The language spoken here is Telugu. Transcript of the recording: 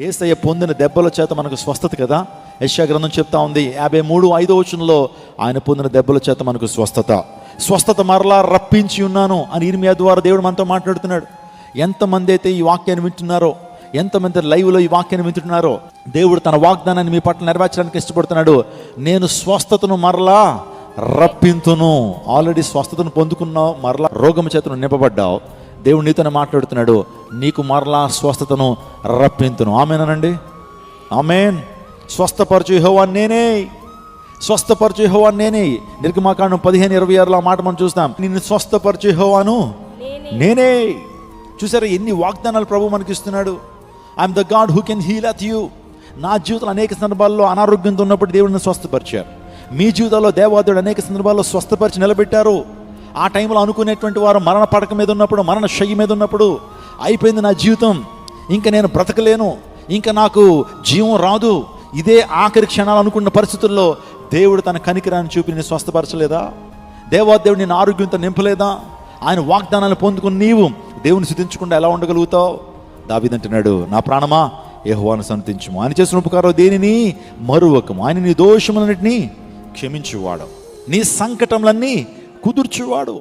యేసయ్య పొందిన దెబ్బల చేత మనకు స్వస్థత కదా. యెషయా గ్రంథం చెప్తా ఉంది 53:5 ఆయన పొందిన దెబ్బల చేత మనకు స్వస్థత మరలా రప్పించి ఉన్నాను అని ఇర్మియా ద్వారా దేవుడు మనతో మాట్లాడుతున్నాడు. ఎంతమంది అయితే ఈ వాక్యాన్ని వింటున్నారో, ఎంతమంది లైవ్లో ఈ వాక్యాన్ని వింటున్నారో, దేవుడు తన వాగ్దానాన్ని మీ పట్ల నెరవేర్చడానికి ఇష్టపడుతున్నాడు. నేను స్వస్థతను మరలా రప్పింతును. ఆల్రెడీ స్వస్థతను పొందుకున్నావు, మరలా రోగం చేతను నింపబడ్డావు. దేవుడు నీతోనే మాట్లాడుతున్నాడు, నీకు మరలా స్వస్థతను రప్పింతును. ఆమేనండి, ఆమేన్. స్వస్థపరచు యెహోవా నేనే, స్వస్థపరచు యెహోవా నేనే. నిర్గమాకాండం 15:26 మాట మనం చూస్తాం, నిన్ను స్వస్థపరచు యెహోవాను నేనే. చూసారా ఎన్ని వాగ్దానాలు ప్రభు మనకి ఇస్తున్నాడు. I'm the God who can heal at you. నా జీవితంలో అనేక సందర్భాల్లో అనారోగ్యంతో ఉన్నప్పుడు దేవుడిని స్వస్థపరిచారు. మీ జీవితంలో దేవాదేవుడు అనేక సందర్భాల్లో స్వస్థపరిచి నిలబెట్టారు. ఆ టైంలో అనుకునేటువంటి వారు మరణ పడక మీద ఉన్నప్పుడు, మరణ శయ్య మీద ఉన్నప్పుడు, అయిపోయింది నా జీవితం, ఇంకా నేను బ్రతకలేను, ఇంకా నాకు జీవం రాదు, ఇదే ఆఖరి క్షణాలు అనుకున్న పరిస్థితుల్లో దేవుడు తన కనికరాన్ని చూపి నేను స్వస్థపరచలేదా? దేవాదేవుడు నేను ఆరోగ్యంతో నింపలేదా? ఆయన వాగ్దానాలు పొందుకుని నీవు దేవుని స్తుతించకుండా ఎలా ఉండగలుగుతావు? దావీదు అంటున్నాడు, నా ప్రాణమా యెహోవాను సన్నుతించుము, ఆయన చేసిన ఉపకారం దేనిని మరువకము, ఆయన నీ దోషములన్నిటినీ క్షమించువాడు, నీ సంకటములన్నీ కుదుర్చువాడు.